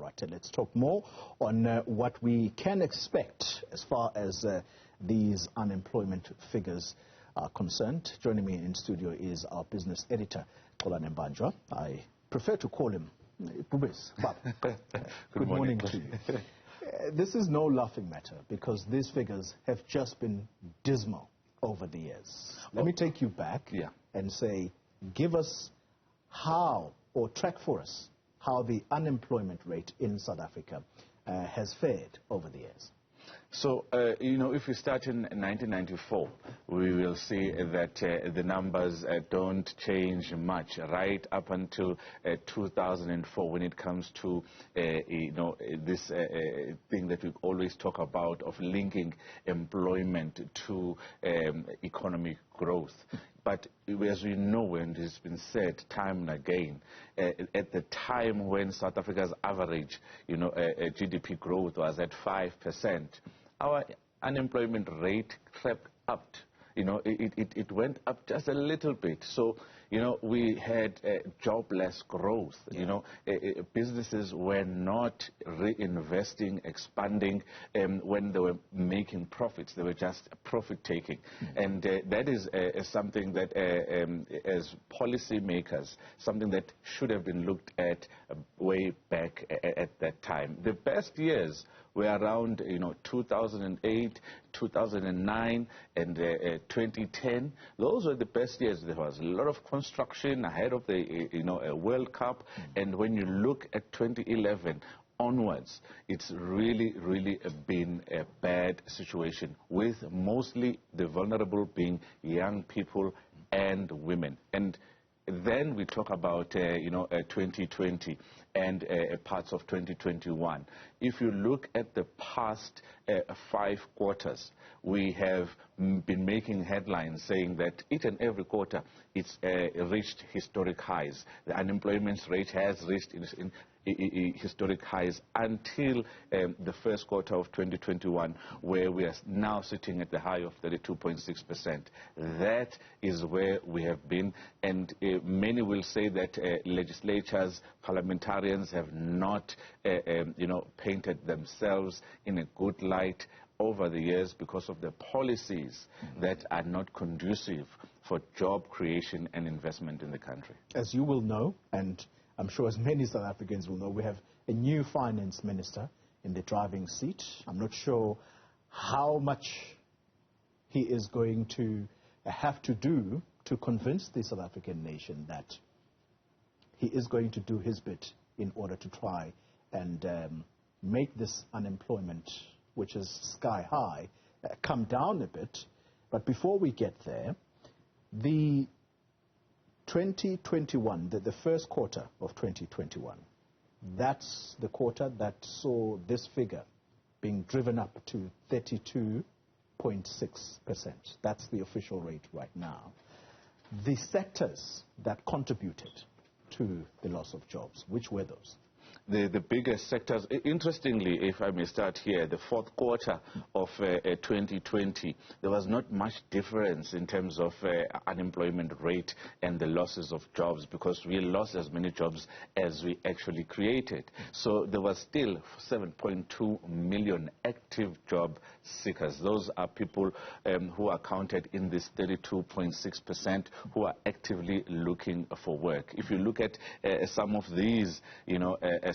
right, let's talk more on what we can expect as far as these unemployment figures are concerned. Joining me in studio is our business editor, Xolani Mbanjwa. I prefer to call him Bubis. Good morning to you. This is no laughing matter because these figures have just been dismal over the years. Let me take you back and say, give us how, or track for us, how the unemployment rate in South Africa has fared over the years. So, if we start in 1994, we will see that the numbers don't change much right up until 2004 when it comes to, this thing that we always talk about of linking employment to economic growth. But as we know, and it's been said time and again, at the time when South Africa's average, GDP growth was at 5%, our unemployment rate crept up. It went up just a little bit. So, we had jobless growth. Businesses were not reinvesting, expanding when they were making profits. They were just profit-taking. And that is something that, as policy makers, something that should have been looked at way back at that time. The best years were around 2008, 2009, and 2010. Those were the best years. There was a lot of construction ahead of the World Cup, and when you look at 2011 onwards, it's really been a bad situation, with mostly the vulnerable being young people and women. And then we talk about 2020 and parts of 2021. If you look at the past 5 quarters, we have been making headlines saying that each and every quarter it's reached historic highs. The unemployment rate has reached historic highs until the first quarter of 2021, where we are now sitting at the high of 32.6%. That is where we have been, and many will say that legislatures, parliamentarians have not, painted themselves in a good light over the years because of the policies that are not conducive for job creation and investment in the country. As you will know, and I'm sure as many South Africans will know, we have a new finance minister in the driving seat. I'm not sure how much he is going to have to do to convince the South African nation that he is going to do his bit in order to try and make this unemployment, which is sky high, come down a bit. But before we get there, the 2021, the first quarter of 2021, that's the quarter that saw this figure being driven up to 32.6%. That's the official rate right now. The sectors that contributed to the loss of jobs, which were those? The biggest sectors, interestingly, if I may start here, the fourth quarter of 2020, there was not much difference in terms of unemployment rate and the losses of jobs, because we lost as many jobs as we actually created. So there was still 7.2 million active job seekers. Those are people who are counted in this 32.6% who are actively looking for work. If you look at some of these,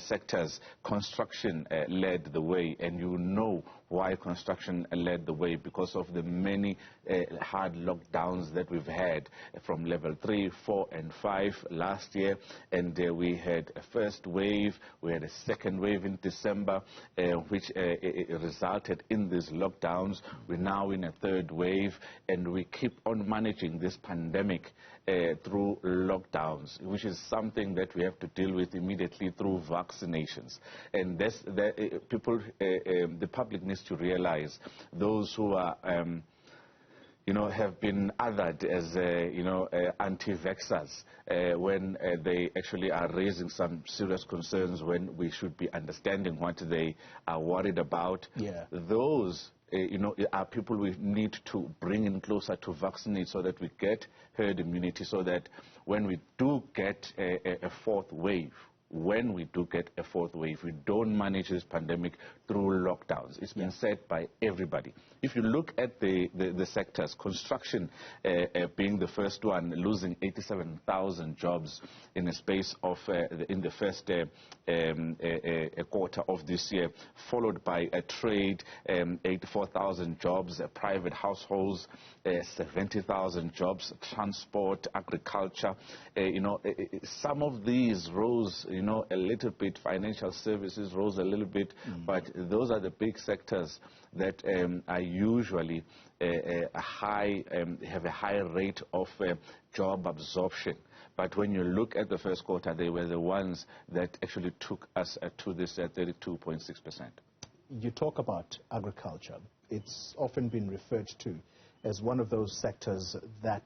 sectors, construction led the way, and you know why construction led the way, because of the many hard lockdowns that we've had from level 3, 4, and 5 last year. And we had a first wave, we had a second wave in December, which resulted in these lockdowns. We're now in a third wave, and we keep on managing this pandemic through lockdowns, which is something that we have to deal with immediately through vaccinations. And the public needs to realize, those who are have been othered as anti-vaxxers when they actually are raising some serious concerns when we should be understanding what they are worried about. Those are people we need to bring in closer to vaccinate, so that we get herd immunity, so that when we do get a fourth wave, when we do get a fourth wave. We don't manage this pandemic through lockdowns. It's been said by everybody. If you look at the sectors, construction being the first one, losing 87,000 jobs in a space of, in the first quarter of this year, followed by a trade, 84,000 jobs, private households, 70,000 jobs, transport, agriculture. Some of these rose, a little bit. Financial services rose a little bit, but those are the big sectors that are usually have a high rate of job absorption. But when you look at the first quarter, they were the ones that actually took us to this 32.6%. You talk about agriculture. It's often been referred to as one of those sectors that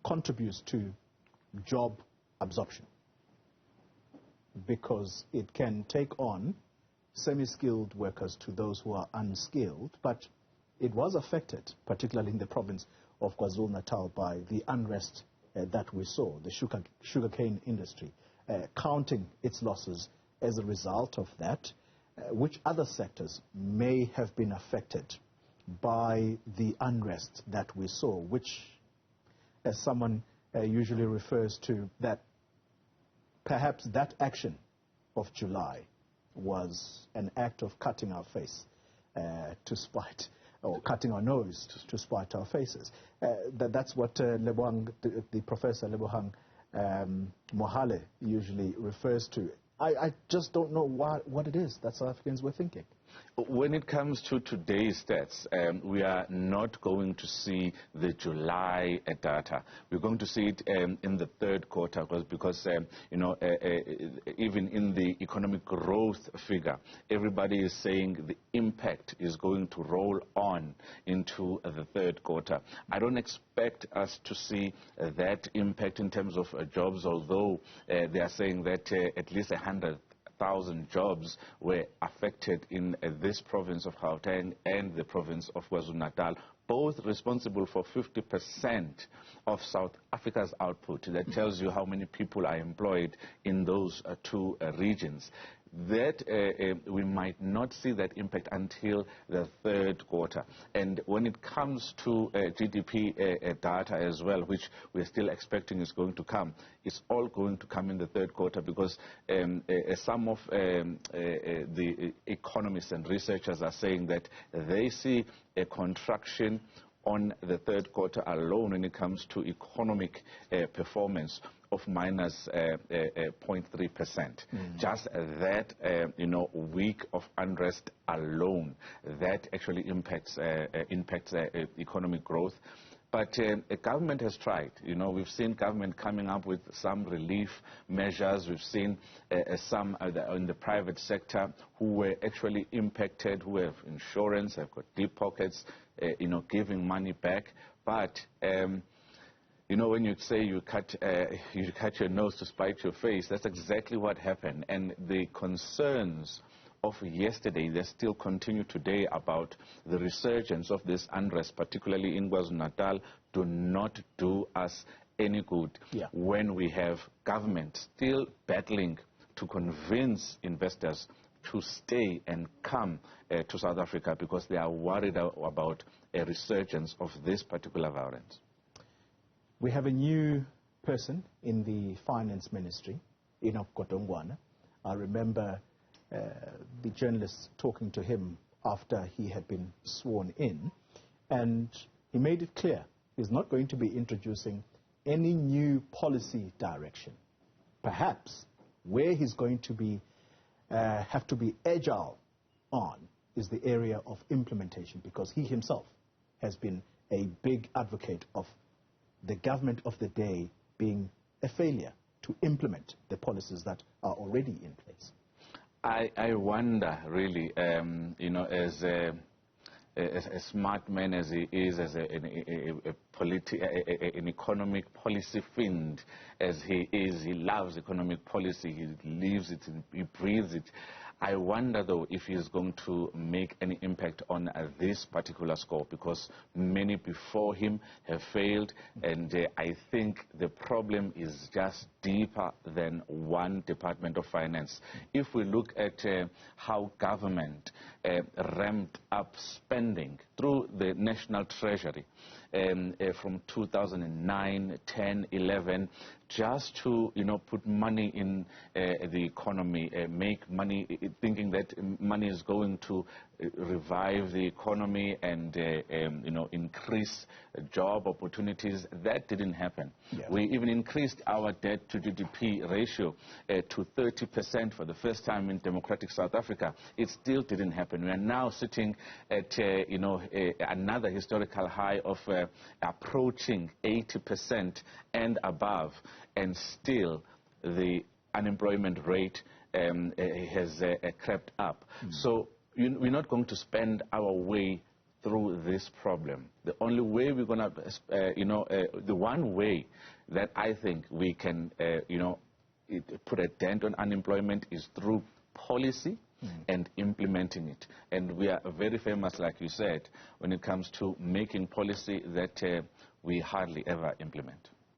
contributes to job absorption, because it can take on semi-skilled workers to those who are unskilled. But it was affected, particularly in the province of KwaZulu-Natal, by the unrest that we saw, the sugarcane industry, counting its losses as a result of that. Which other sectors may have been affected by the unrest that we saw, which, as someone usually refers to, that perhaps that action of July was an act of cutting our face to spite, or cutting our nose to spite our faces. That's what the Professor Lebohang Mohale usually refers to. I just don't know what it is that South Africans were thinking. When it comes to today's stats, we are not going to see the July data. We're going to see it in the third quarter because even in the economic growth figure, everybody is saying the impact is going to roll on into the third quarter. I don't expect us to see that impact in terms of jobs, although they are saying that at least 100,000 jobs were affected in this province of Gauteng and the province of KwaZulu-Natal, both responsible for 50% of South Africa's output. That tells you how many people are employed in those two regions. That we might not see that impact until the third quarter. And when it comes to GDP data as well, which we're still expecting is going to come, it's all going to come in the third quarter, because some of the economists and researchers are saying that they see a contraction on the third quarter alone when it comes to economic performance of minus 0.3%. Just that, week of unrest alone, that actually impacts economic growth. But the government has tried. We've seen government coming up with some relief measures. We've seen some in the private sector who were actually impacted, who have insurance, have got deep pockets, giving money back. But when you say you cut your nose to spite your face, that's exactly what happened. And the concerns of yesterday, they still continue today about the resurgence of this unrest, particularly in KwaZulu-Natal, do not do us any good when we have government still battling to convince investors to stay and come to South Africa because they are worried about a resurgence of this particular violence. We have a new person in the finance ministry, Enoch Godongwana. I remember the journalists talking to him after he had been sworn in, and he made it clear he's not going to be introducing any new policy direction. Perhaps where he's going to be have to be agile on is the area of implementation, because he himself has been a big advocate of the government of the day being a failure to implement the policies that are already in place. I wonder, really, as a smart man as he is, as an economic policy fiend as he is, he loves economic policy, he lives it, he breathes it. I wonder, though, if he's going to make any impact on this particular score, because many before him have failed, and I think the problem is just deeper than one Department of Finance. If we look at how government ramped up spending through the National Treasury from 2009, 10, 11, just to, put money in the economy, make money, thinking that money is going to revive the economy and, increase job opportunities. That didn't happen. Yeah. We even increased our debt to GDP ratio to 30% for the first time in democratic South Africa. It still didn't happen. We are now sitting at, another historical high of approaching 80% and above, and still the unemployment rate has crept up. So we're not going to spend our way through this problem. The only way we're going to, the one way that I think we can, put a dent on unemployment is through policy and implementing it. And we are very famous, like you said, when it comes to making policy that we hardly ever implement.